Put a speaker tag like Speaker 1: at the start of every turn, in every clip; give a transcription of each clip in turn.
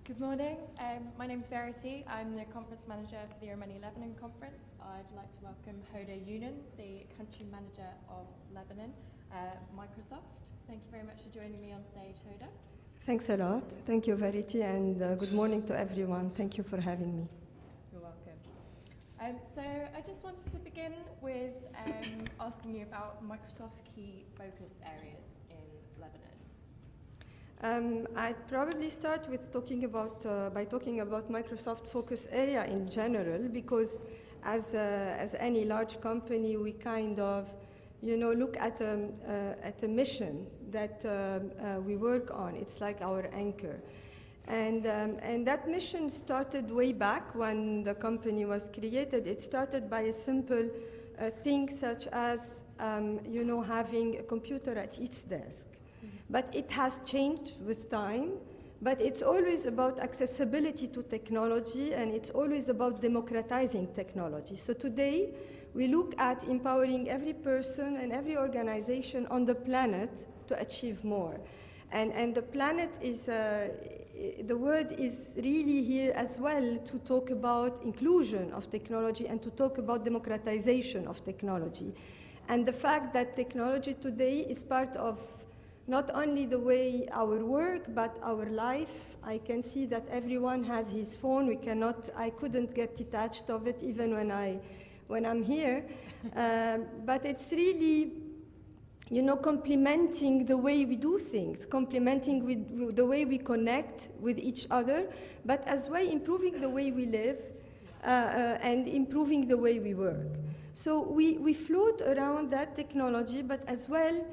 Speaker 1: Good morning. My name is Verity. I'm the conference manager for the Romania Lebanon conference. I'd like to welcome Hoda Younan, the country manager of Lebanon, Microsoft. Thank you very much for joining me on stage, Hoda.
Speaker 2: Thanks a lot. Thank you, Verity, and good morning to everyone. Thank you for having me.
Speaker 1: You're welcome. So I just wanted to begin with asking you about Microsoft's key focus areas in Lebanon.
Speaker 2: I'd probably start with talking about Microsoft focus area in general, because as any large company, we kind of, look at a mission that we work on. It's like our anchor. And that mission started way back when the company was created. It started by a simple thing such as, having a computer at each desk. But it has changed with time, but it's always about accessibility to technology, and it's always about democratizing technology. So today, we look at empowering every person and every organization on the planet to achieve more. And the planet is, the word is really here as well to talk about inclusion of technology and to talk about democratization of technology. And the fact that technology today is part of not only the way our work, but our life. I can see that everyone has his phone. I couldn't get detached of it even when I'm here. But it's really, complementing the way we do things, complementing with the way we connect with each other, but as well improving the way we live and improving the way we work. So we float around that technology, but as well,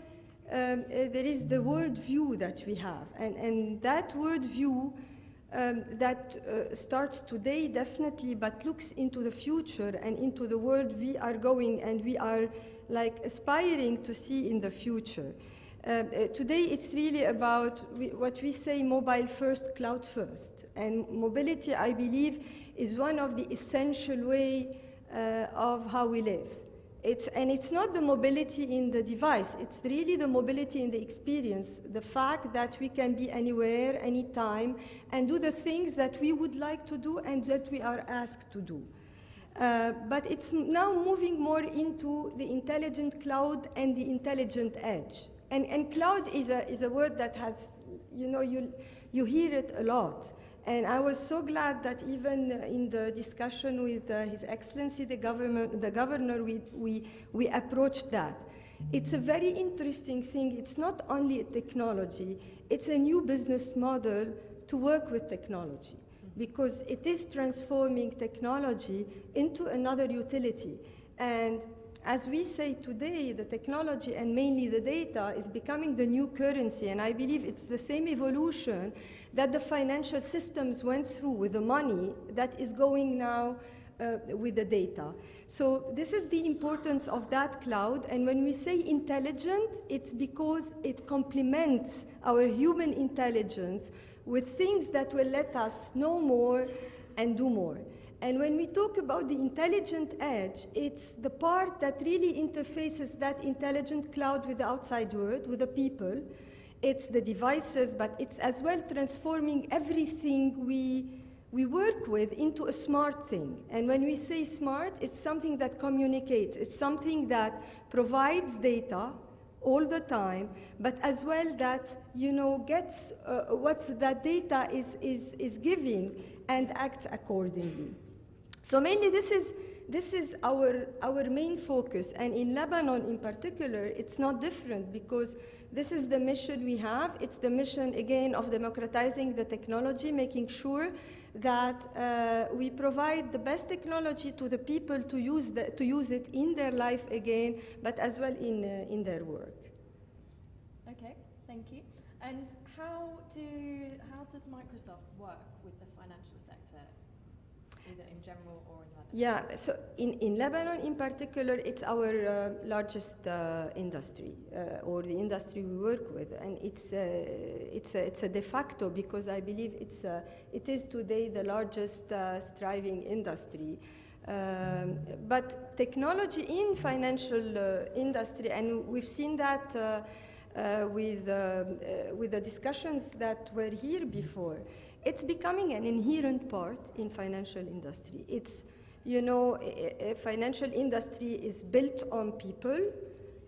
Speaker 2: there is the world view that we have. And that world view that starts today, definitely, but looks into the future and into the world we are going and we are like aspiring to see in the future. Today, it's really about what we say mobile first, cloud first. And mobility, I believe, is one of the essential way of how we live. It's not the mobility in the device, it's really the mobility in the experience, the fact that we can be anywhere, anytime, and do the things that we would like to do and that we are asked to do. But it's now moving more into the intelligent cloud and the intelligent edge. And cloud is a word that has, you hear it a lot. And I was so glad that even in the discussion with His Excellency, the governor, we approached that. It's a very interesting thing. It's not only a technology, it's a new business model to work with technology, because it is transforming technology into another utility. And as we say today, the technology and mainly the data is becoming the new currency, and I believe it's the same evolution that the financial systems went through with the money that is going now with the data. So this is the importance of that cloud, and when we say intelligent, it's because it complements our human intelligence with things that will let us know more and do more. And when we talk about the intelligent edge, it's the part that really interfaces that intelligent cloud with the outside world, with the people. It's the devices, but it's as well transforming everything we work with into a smart thing. And when we say smart, it's something that communicates. It's something that provides data all the time, but as well that, gets what that data is giving and acts accordingly. So mainly this is our main focus, and in Lebanon in particular, it's not different, because this is the mission we have. It's the mission, again, of democratizing the technology, making sure that we provide the best technology to the people to use it in their life again, but as well in their work.
Speaker 1: Okay, thank you. And how does Microsoft work with the financial sector, either in general or in Lebanon?
Speaker 2: Yeah, so in Lebanon in particular, it's our largest industry, or the industry we work with, and it's a de facto, because I believe it is today the largest thriving industry. But technology in financial industry, and we've seen that with the discussions that were here before, it's becoming an inherent part in financial industry. It's, you know, a financial industry is built on people.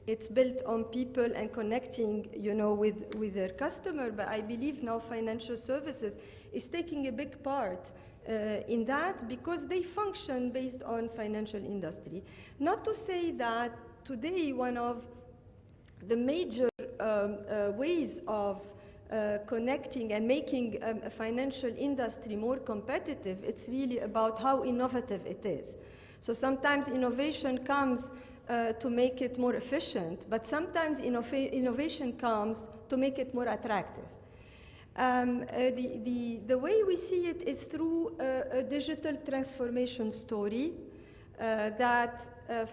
Speaker 2: It's built on people and connecting, you know, with their customer. But I believe now financial services is taking a big part in that, because they function based on financial industry. Not to say that today one of the major ways of connecting and making a financial industry more competitive, it's really about how innovative it is. So sometimes innovation comes to make it more efficient, but sometimes innovation comes to make it more attractive. The way we see it is through a digital transformation story that,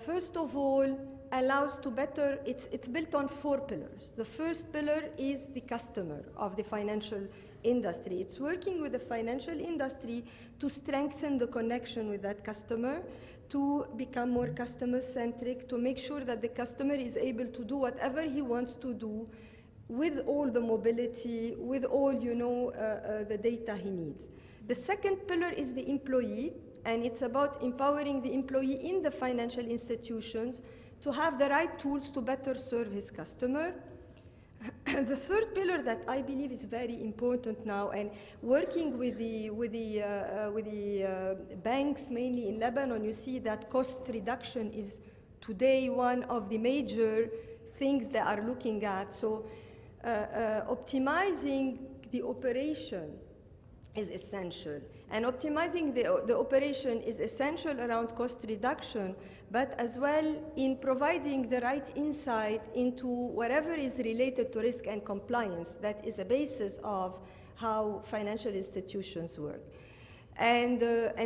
Speaker 2: first of all, allows to better, it's built on 4 pillars. The first pillar is the customer of the financial industry. It's working with the financial industry to strengthen the connection with that customer, to become more customer-centric, to make sure that the customer is able to do whatever he wants to do with all the mobility, with all, you know, the data he needs. The second pillar is the employee, and it's about empowering the employee in the financial institutions to have the right tools to better serve his customer. The third pillar that I believe is very important now, and working with the banks, mainly in Lebanon, you see that cost reduction is today one of the major things they are looking at. So optimizing the operation is essential. And optimizing the operation is essential around cost reduction, but as well in providing the right insight into whatever is related to risk and compliance. That is a basis of how financial institutions work. And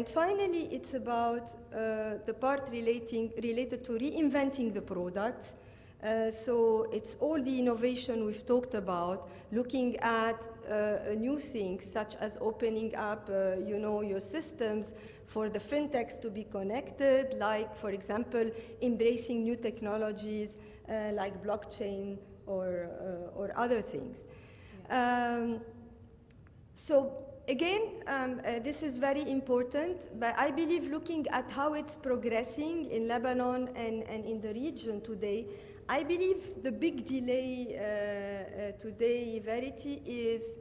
Speaker 2: finally, it's about the part related to reinventing the product. So it's all the innovation we've talked about, looking at new things such as opening up, you know, your systems for the fintechs to be connected, like, for example, embracing new technologies like blockchain or other things. So again, this is very important, but I believe looking at how it's progressing in Lebanon and in the region today, I believe the big delay today, Verity, is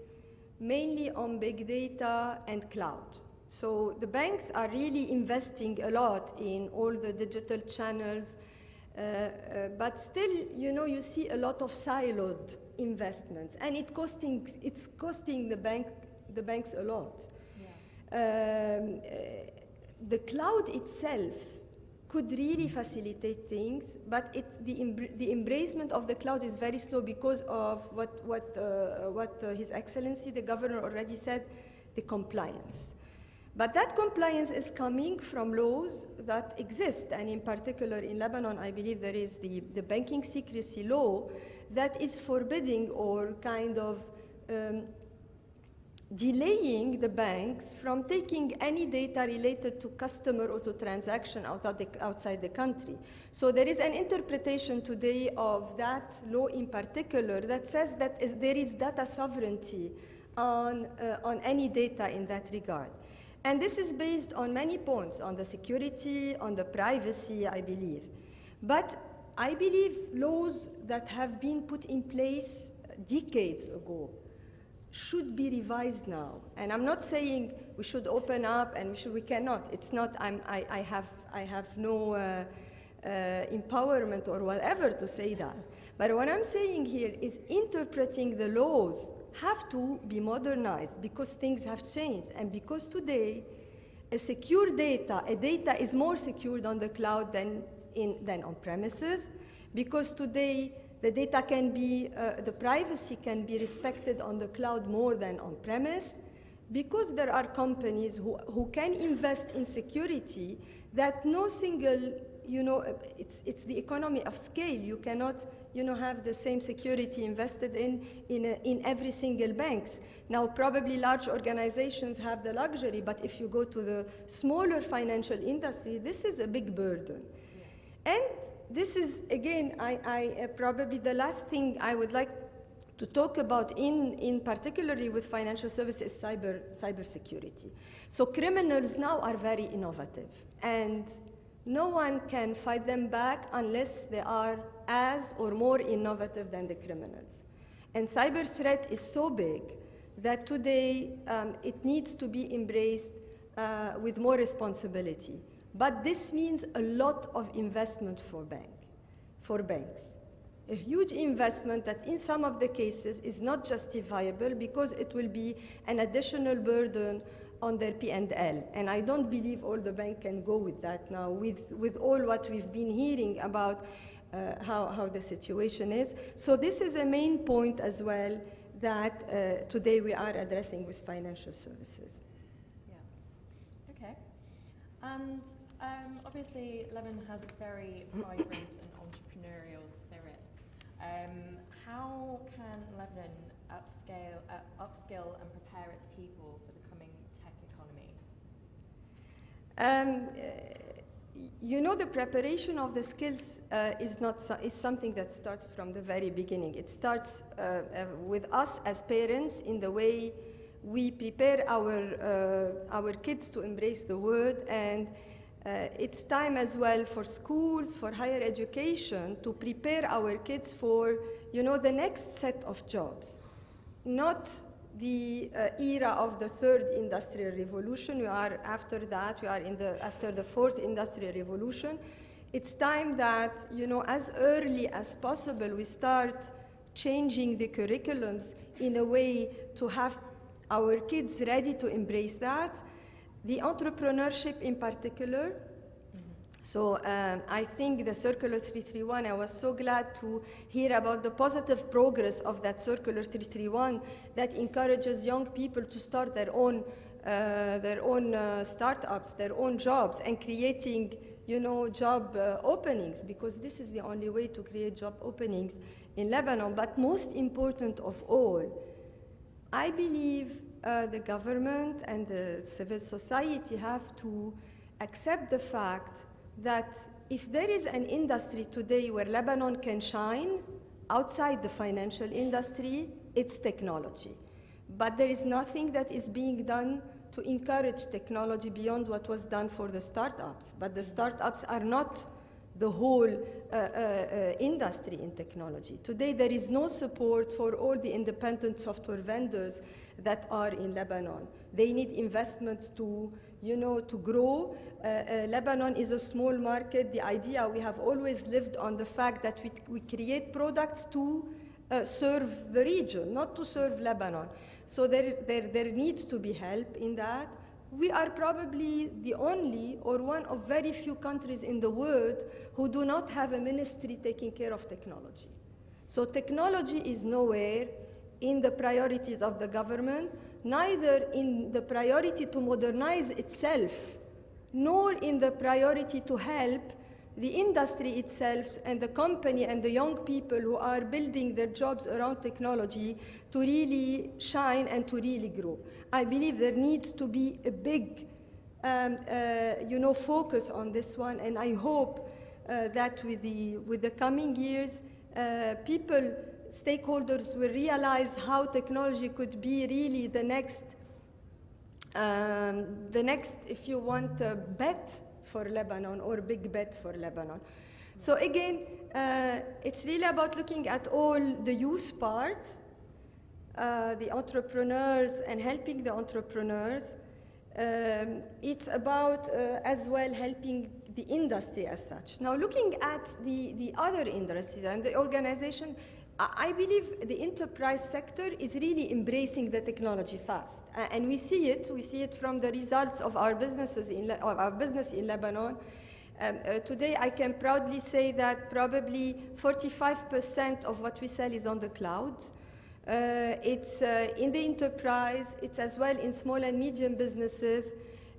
Speaker 2: mainly on big data and cloud. So the banks are really investing a lot in all the digital channels, but still, you know, you see a lot of siloed investments, and it's costing the banks a lot. Yeah. The cloud itself could really facilitate things, but the embracement of the cloud is very slow because of what His Excellency, the Governor, already said, the compliance. But that compliance is coming from laws that exist, and in particular in Lebanon, I believe there is the banking secrecy law that is forbidding or kind of delaying the banks from taking any data related to customer or to transaction outside the country. So there is an interpretation today of that law in particular that says that there is data sovereignty on any data in that regard. And this is based on many points, on the security, on the privacy, I believe. But I believe laws that have been put in place decades ago should be revised now. And I'm not saying we should open up and we cannot. It's not, I have no empowerment or whatever to say that. But what I'm saying here is interpreting the laws have to be modernized because things have changed. And because today, a data is more secured on the cloud than on premises, because today the data can be, the privacy can be respected on the cloud more than on premise, because there are companies who can invest in security that no single, you know, it's the economy of scale. You cannot, you know, have the same security invested in every single banks. Now, probably large organizations have the luxury, but if you go to the smaller financial industry, this is a big burden. Yeah. And this is, again, probably the last thing I would like to talk about in particularly with financial services is cybersecurity. So criminals now are very innovative, and no one can fight them back unless they are as or more innovative than the criminals. And cyber threat is so big that today it needs to be embraced with more responsibility. But this means a lot of investment for banks. A huge investment that in some of the cases is not justifiable because it will be an additional burden on their P&L. And I don't believe all the banks can go with that now, with all what we've been hearing about how the situation is. So this is a main point as well that today we are addressing with financial services.
Speaker 1: Yeah. Okay. And obviously Lebanon has a very vibrant and entrepreneurial spirit. How can Lebanon upskill and prepare its people for the coming tech economy?
Speaker 2: The preparation of the skills is something that starts from the very beginning. It starts with us as parents in the way we prepare our kids to embrace the world, and it's time as well for schools, for higher education, to prepare our kids for, the next set of jobs. Not the era of the third industrial revolution. We are after that. We are after the fourth industrial revolution. It's time that, as early as possible, we start changing the curriculums in a way to have our kids ready to embrace that. The entrepreneurship in particular. So I think the Circular 331, I was so glad to hear about the positive progress of that Circular 331 that encourages young people to start their own startups, their own jobs, and creating, job openings, because this is the only way to create job openings in Lebanon. But most important of all, I believe the government and the civil society have to accept the fact that if there is an industry today where Lebanon can shine outside the financial industry, it's technology. But there is nothing that is being done to encourage technology beyond what was done for the startups. But the startups are not the whole industry in technology. Today, there is no support for all the independent software vendors that are in Lebanon. They need investments to grow. Lebanon is a small market. The idea, we have always lived on the fact that we create products to serve the region, not to serve Lebanon. So there needs to be help in that. We are probably the only or one of very few countries in the world who do not have a ministry taking care of technology. So technology is nowhere in the priorities of the government, neither in the priority to modernize itself, nor in the priority to help the industry itself and the company and the young people who are building their jobs around technology to really shine and to really grow. I believe there needs to be a big focus on this one, and I hope that with the coming years, stakeholders will realize how technology could be really the next, if you want, bet for Lebanon, or big bet for Lebanon. So again, it's really about looking at all the youth part, the entrepreneurs, and helping the entrepreneurs. It's about as well helping the industry as such. Now, looking at the other industries and the organization, I believe the enterprise sector is really embracing the technology fast, and we see it from the results of our business in Lebanon. Today, I can proudly say that probably 45% of what we sell is on the cloud. It's in the enterprise, it's as well in small and medium businesses.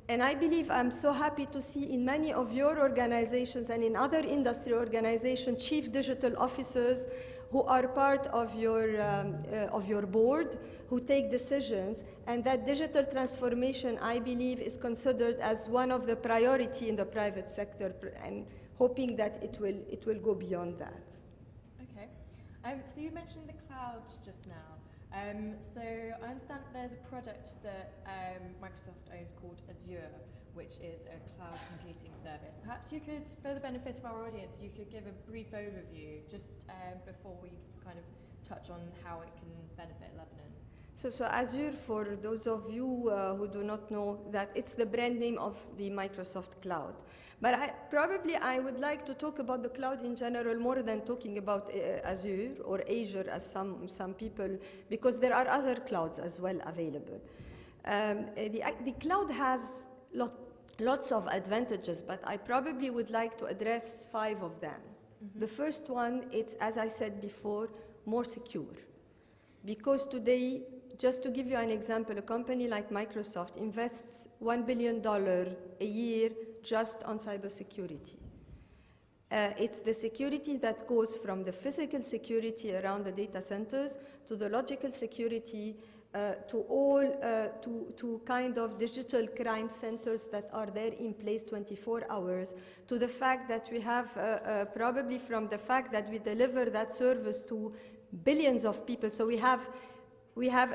Speaker 2: And I believe I'm so happy to see in many of your organizations and in other industry organizations, chief digital officers who are part of your board, who take decisions, and that digital transformation, I believe, is considered as one of the priority in the private sector, and hoping that it will go beyond that.
Speaker 1: Okay. So you mentioned the cloud just now. So I understand there's a product that Microsoft owns called Azure, which is a cloud computing service. Perhaps you could, for the benefit of our audience, you could give a brief overview just before we kind of touch on how it can benefit Lebanon.
Speaker 2: So Azure, for those of you who do not know, that it's the brand name of the Microsoft Cloud. But I would like to talk about the cloud in general more than talking about Azure or Azure as some people, because there are other clouds as well available. The cloud has lots of advantages, but I probably would like to address 5 of them. Mm-hmm. The first one, it's, as I said before, more secure. Because today, just to give you an example, a company like Microsoft invests $1 billion a year just on cybersecurity. It's the security that goes from the physical security around the data centers to the logical security to kind of digital crime centers that are there in place 24 hours, to the fact that we have, probably from the fact that we deliver that service to billions of people. So we have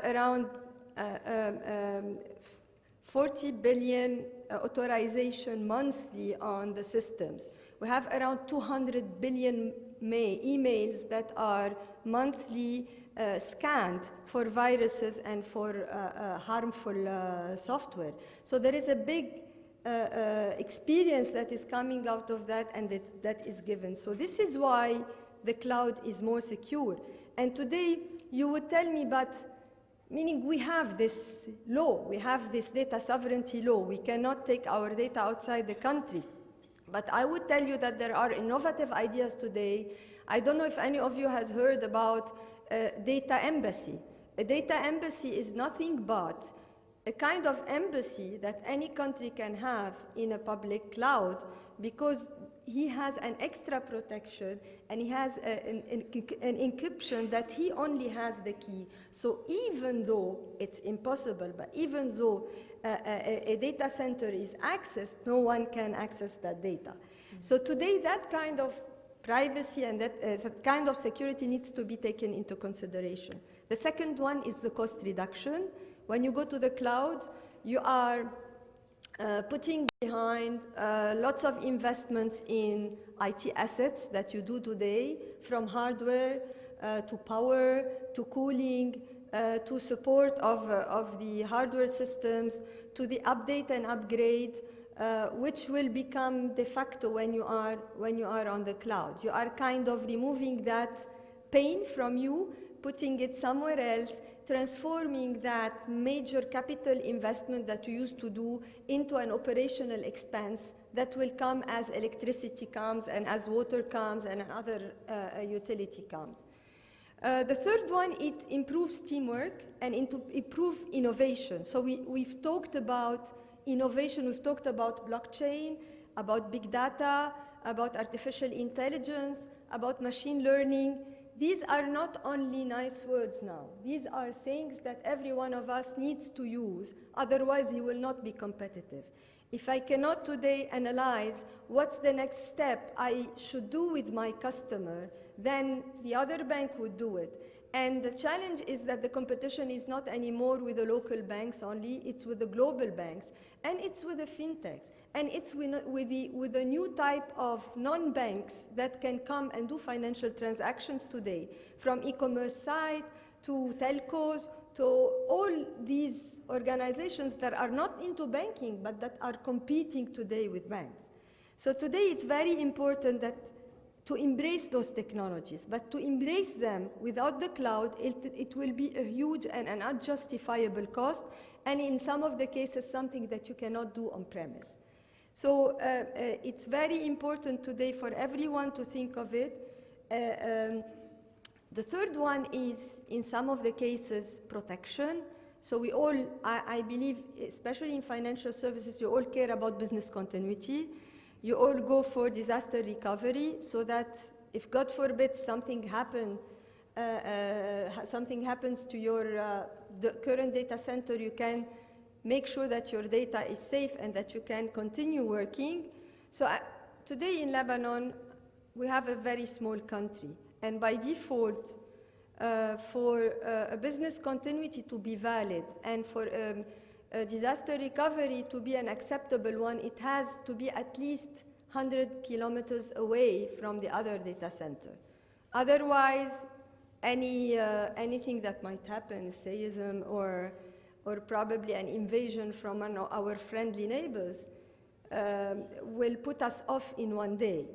Speaker 2: around 40 billion authorization monthly on the systems. We have around 200 billion emails that are monthly scanned for viruses and for harmful software. So there is a big experience that is coming out of that, and that is given. So this is why the cloud is more secure. And today you would tell me, but meaning we have this law, we have this data sovereignty law, we cannot take our data outside the country. But I would tell you that there are innovative ideas today. I don't know if any of you has heard about data embassy. A data embassy is nothing but a kind of embassy that any country can have in a public cloud, because he has an extra protection and he has an encryption that he only has the key. So even though it's impossible, but even though a data center is accessed, no one can access that data. Mm-hmm. So today that kind of privacy and that kind of security needs to be taken into consideration. The second one is the cost reduction. When you go to the cloud, you are putting behind lots of investments in IT assets that you do today, from hardware to power to cooling to support of the hardware systems, to the update and upgrade, which will become de facto when you are on the cloud. You are kind of removing that pain from you, putting it somewhere else, transforming that major capital investment that you used to do into an operational expense that will come as electricity comes and as water comes and another utility comes. The third one, it improves teamwork and improve innovation. So we've talked about innovation, we've talked about blockchain, about big data, about artificial intelligence, about machine learning. These are not only nice words now. These are things that every one of us needs to use, otherwise he will not be competitive. If I cannot today analyze what's the next step I should do with my customer, then the other bank would do it. And the challenge is that the competition is not anymore with the local banks only, it's with the global banks, and it's with the fintechs, and it's with the new type of non-banks that can come and do financial transactions today, from e-commerce side to telcos, to all these organizations that are not into banking, but that are competing today with banks. So today it's very important that to embrace those technologies, but to embrace them without the cloud, it will be a huge and an unjustifiable cost, and in some of the cases, something that you cannot do on premise. So it's very important today for everyone to think of it. The third one is, in some of the cases, protection. So we all, I believe, especially in financial services, you all care about business continuity. You all go for disaster recovery, so that if, God forbid, something happens to your the current data center, you can make sure that your data is safe and that you can continue working. So today in Lebanon, we have a very small country. And by default, for a business continuity to be valid and for a disaster recovery to be an acceptable one, it has to be at least 100 kilometers away from the other data center. Otherwise, anything that might happen, seism or probably an invasion from our friendly neighbors, will put us off in one day.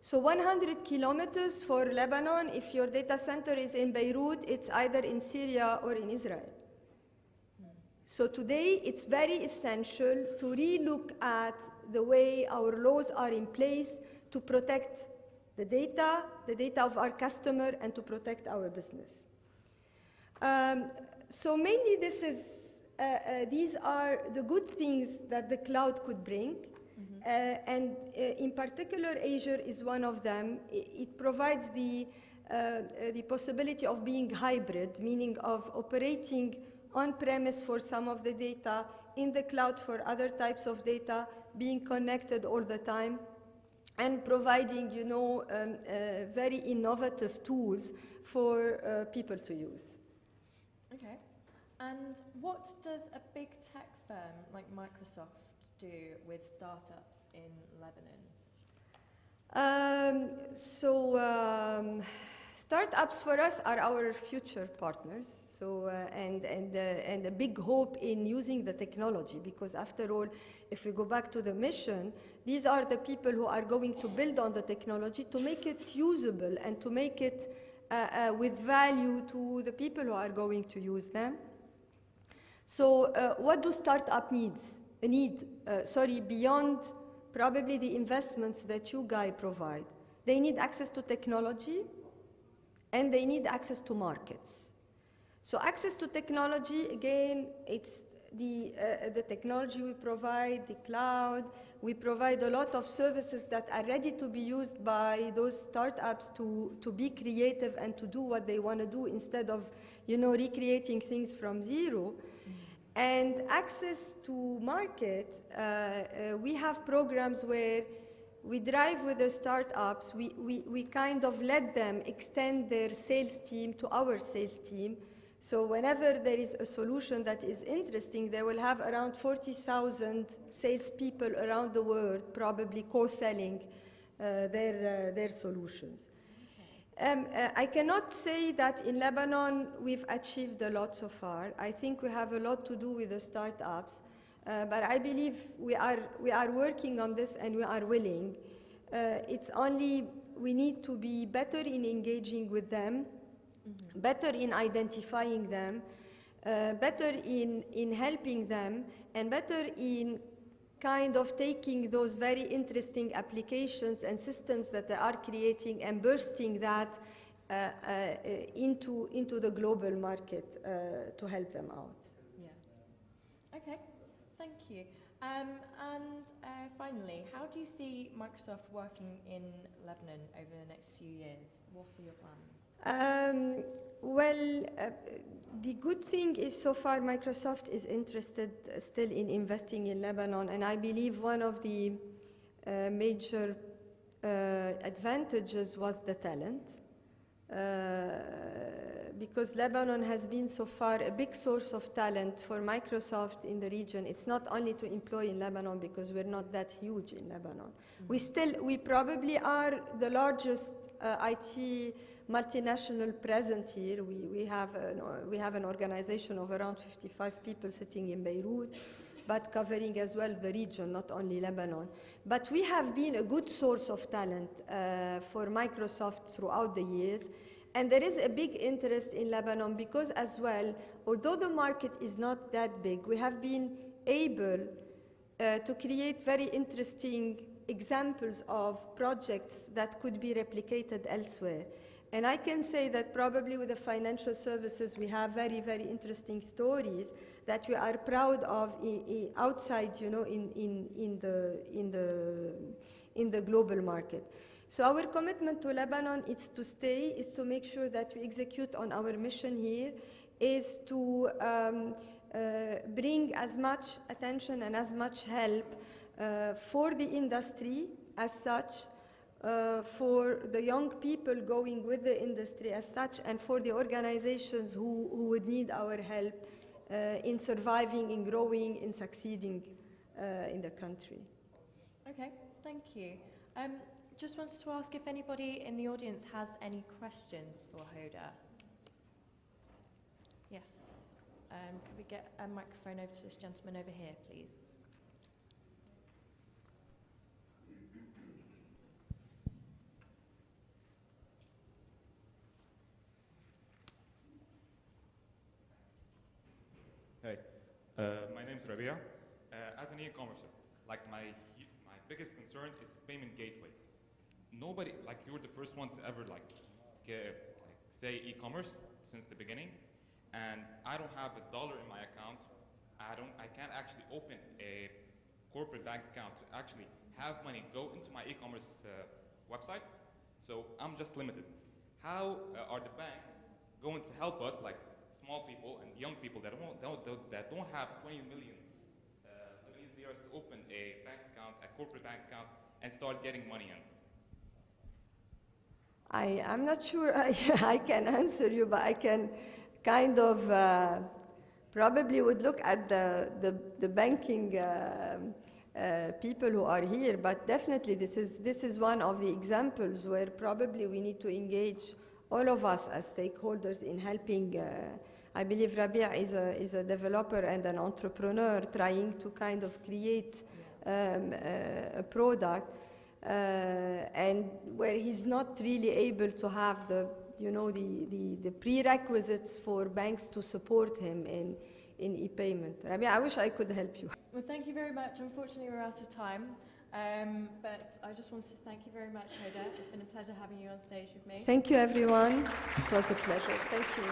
Speaker 2: So 100 kilometers for Lebanon, if your data center is in Beirut, it's either in Syria or in Israel. So today, it's very essential to relook at the way our laws are in place to protect the data of our customer, and to protect our business. So mainly these are the good things that the cloud could bring. And in particular, Azure is one of them. It provides the possibility of being hybrid, meaning of operating on-premise for some of the data, in the cloud for other types of data, being connected all the time, and providing, very innovative tools for people to use.
Speaker 1: Okay. And what does a big tech firm like Microsoft do with startups in Lebanon?
Speaker 2: Startups for us are our future partners. So, and a big hope in using the technology, because after all, if we go back to the mission, these are the people who are going to build on the technology to make it usable and to make it with value to the people who are going to use them. So what do startups need? Beyond probably the investments that you guys provide. They need access to technology, and they need access to markets. So access to technology, again, it's the technology we provide, the cloud. We provide a lot of services that are ready to be used by those startups to be creative and to do what they want to do instead of, recreating things from zero. And access to market, we have programs where we drive with the startups. We kind of let them extend their sales team to our sales team. So whenever there is a solution that is interesting, they will have around 40,000 salespeople around the world probably co-selling their solutions. I cannot say that in Lebanon we've achieved a lot so far. I think we have a lot to do with the startups, but I believe we are working on this and we are willing. It's only we need to be better in engaging with them, better in identifying them, better in helping them, and better in kind of taking those very interesting applications and systems that they are creating and bursting that into the global market to help them out.
Speaker 1: Yeah. Okay, thank you. And finally, how do you see Microsoft working in Lebanon over the next few years? What are your plans?
Speaker 2: The good thing is so far Microsoft is interested still in investing in Lebanon, and I believe one of the major advantages was the talent, because Lebanon has been so far a big source of talent for Microsoft in the region. It's not only to employ in Lebanon, because we're not that huge in Lebanon. We probably are the largest IT multinational present here. We have an organization of around 55 people sitting in Beirut, but covering as well the region, not only Lebanon. But we have been a good source of talent for Microsoft throughout the years. And there is a big interest in Lebanon because as well, although the market is not that big, we have been able to create very interesting examples of projects that could be replicated elsewhere. And I can say that probably with the financial services, we have very, very interesting stories that we are proud of outside, in the global market. So our commitment to Lebanon is to make sure that we execute on our mission here, is to bring as much attention and as much help for the industry as such, for the young people going with the industry as such, and for the organizations who would need our help in surviving, in growing, in succeeding in the country.
Speaker 1: Okay, thank you. Just wanted to ask if anybody in the audience has any questions for Hoda. Yes. Could we get a microphone over to this gentleman over here, please?
Speaker 3: Hey, my name's Rabia. As an e-commercer, like my biggest concern is payment gateways. Nobody, like you're the first one to ever say e-commerce since the beginning, and I don't have $1 in my account. I can't actually open a corporate bank account to actually have money go into my e-commerce website. So I'm just limited. How are the banks going to help us, like small people and young people that don't have 20 million liras to open a bank account, a corporate bank account, and start getting money in?
Speaker 2: I'm not sure I can answer you, but I can kind of probably would look at the banking people who are here, but definitely this is one of the examples where probably we need to engage all of us as stakeholders in helping. I believe Rabia is a developer and an entrepreneur trying to kind of create a product, and where he's not really able to have the prerequisites for banks to support him in e-payment. Rabia, I wish I could help you.
Speaker 1: Well, thank you very much. Unfortunately, we're out of time. But I just wanted to thank you very much, Hoda. It's been a pleasure having you on stage with me.
Speaker 2: Thank you, everyone. It was a pleasure. Thank you.